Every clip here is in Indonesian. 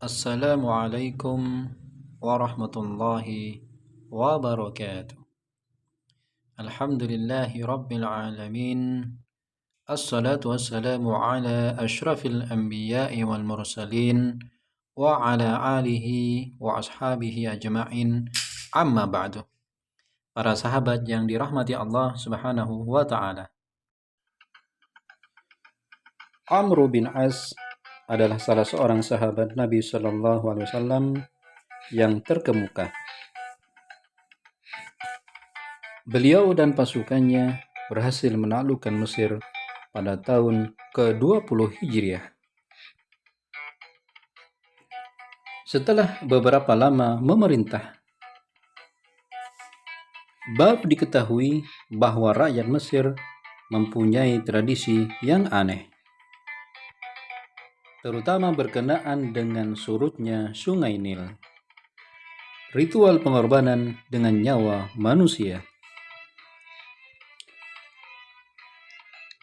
Assalamualaikum warahmatullahi wabarakatuh. Alhamdulillahi rabbil alamin. Assalatu wassalamu ala ashrafil anbiya'i wal mursalin wa ala alihi wa ashabihi ajma'in. Amma ba'du. Para sahabat yang dirahmati Allah Subhanahu wa taala. Amr bin As adalah salah seorang sahabat Nabi Shallallahu alaihi wasallam yang terkemuka. Beliau dan pasukannya berhasil menaklukkan Mesir pada tahun ke-20 Hijriah. Setelah beberapa lama memerintah, baru diketahui bahwa rakyat Mesir mempunyai tradisi yang aneh, terutama berkenaan dengan surutnya Sungai Nil. Ritual pengorbanan dengan nyawa manusia.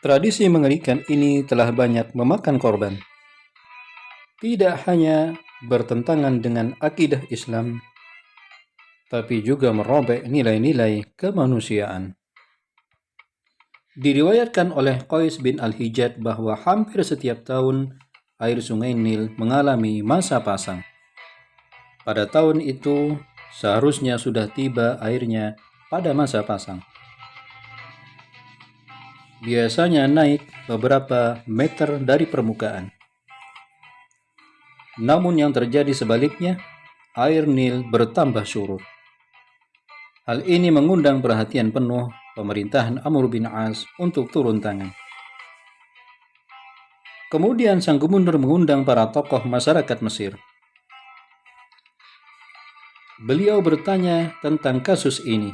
Tradisi mengerikan ini telah banyak memakan korban. Tidak hanya bertentangan dengan akidah Islam, tapi juga merobek nilai-nilai kemanusiaan. Diriwayatkan oleh Qais bin Al-Hijjaj bahwa hampir setiap tahun air Sungai Nil mengalami masa pasang. Pada tahun itu seharusnya sudah tiba airnya pada masa pasang. Biasanya naik beberapa meter dari permukaan. Namun yang terjadi sebaliknya, air Nil bertambah surut. Hal ini mengundang perhatian penuh pemerintahan Amr bin As untuk turun tangan. Kemudian sang gubernur mengundang para tokoh masyarakat Mesir. Beliau bertanya tentang kasus ini.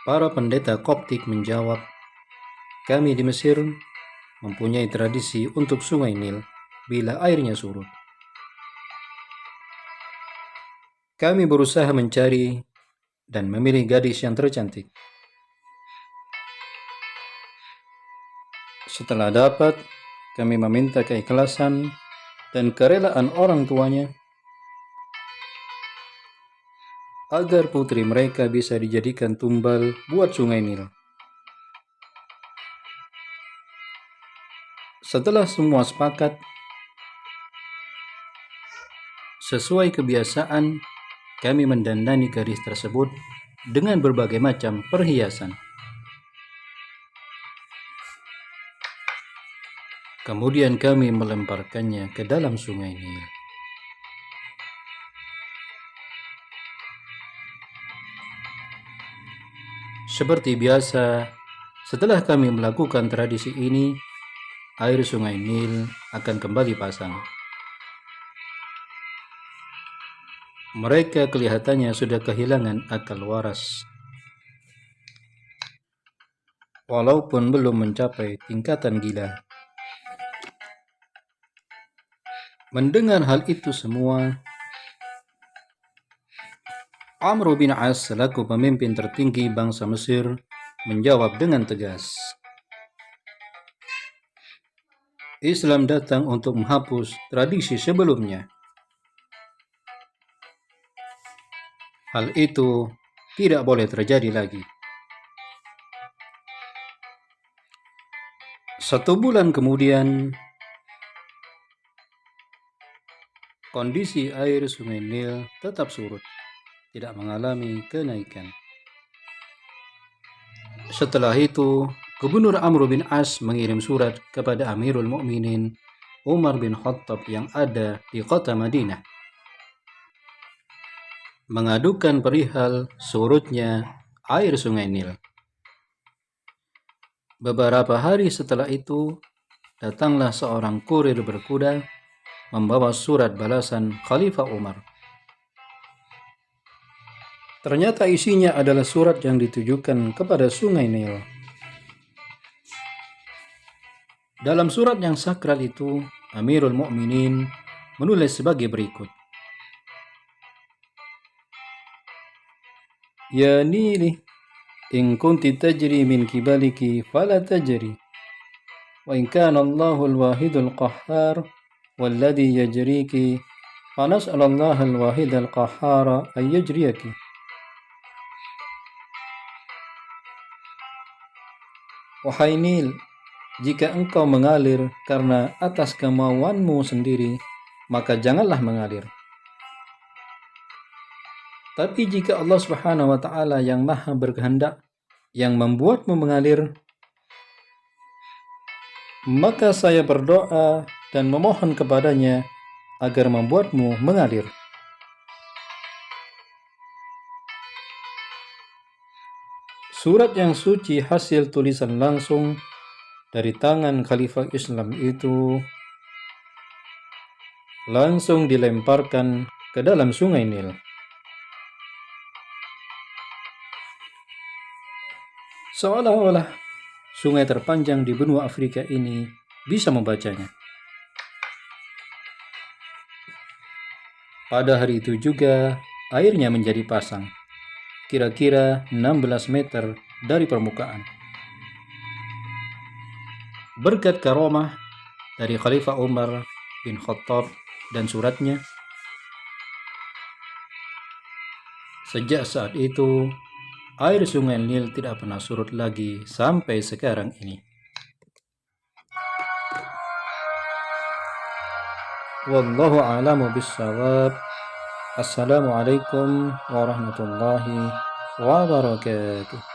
Para pendeta Koptik menjawab, "Kami di Mesir mempunyai tradisi untuk Sungai Nil bila airnya surut. Kami berusaha mencari dan memilih gadis yang tercantik. Setelah dapat, kami meminta keikhlasan dan kerelaan orang tuanya agar putri mereka bisa dijadikan tumbal buat Sungai Nil. Setelah semua sepakat, sesuai kebiasaan, kami mendandani gadis tersebut dengan berbagai macam perhiasan. Kemudian kami melemparkannya ke dalam Sungai Nil. Seperti biasa, setelah kami melakukan tradisi ini, air Sungai Nil akan kembali pasang. Mereka kelihatannya sudah kehilangan akal waras, walaupun belum mencapai tingkatan gila. Mendengar hal itu semua, Amr bin As selaku pemimpin tertinggi bangsa Mesir menjawab dengan tegas, Islam datang untuk menghapus tradisi sebelumnya. Hal itu tidak boleh terjadi lagi. 1 bulan kemudian, kondisi air Sungai Nil tetap surut, tidak mengalami kenaikan. Setelah itu, Gubernur Amr bin As mengirim surat kepada Amirul Mukminin Umar bin Khattab yang ada di kota Madinah, mengadukan perihal surutnya air Sungai Nil. Beberapa hari setelah itu, datanglah seorang kurir berkuda membawa surat balasan Khalifah Umar. Ternyata isinya adalah surat yang ditujukan kepada Sungai Nil. Dalam surat yang sakral itu, Amirul Mukminin menulis sebagai berikut. Ya Nili, in kunti tajri min kibaliki fala tajri, وإن كان الله الواحد القهار والذي يجريك فنسأل الله الواحد القهار أن يجريك. Wahai Nil, jika engkau mengalir karena atas kemauanmu sendiri, maka janganlah mengalir. Tapi jika Allah Subhanahu wa Ta'ala yang Maha berkehendak yang membuatmu mengalir, maka saya berdoa dan memohon kepadanya agar membuatmu mengalir. Surat yang suci hasil tulisan langsung dari tangan Khalifah Islam itu langsung dilemparkan ke dalam sungai Nil. Seolah-olah sungai terpanjang di benua Afrika ini bisa membacanya. Pada hari itu juga airnya menjadi pasang, kira-kira 16 meter dari permukaan. Berkat karomah dari Khalifah Umar bin Khattab dan suratnya, sejak saat itu air sungai Nil tidak pernah surut lagi sampai sekarang ini. Wallahu a'lamu bissawab. Assalamualaikum warahmatullahi wabarakatuh.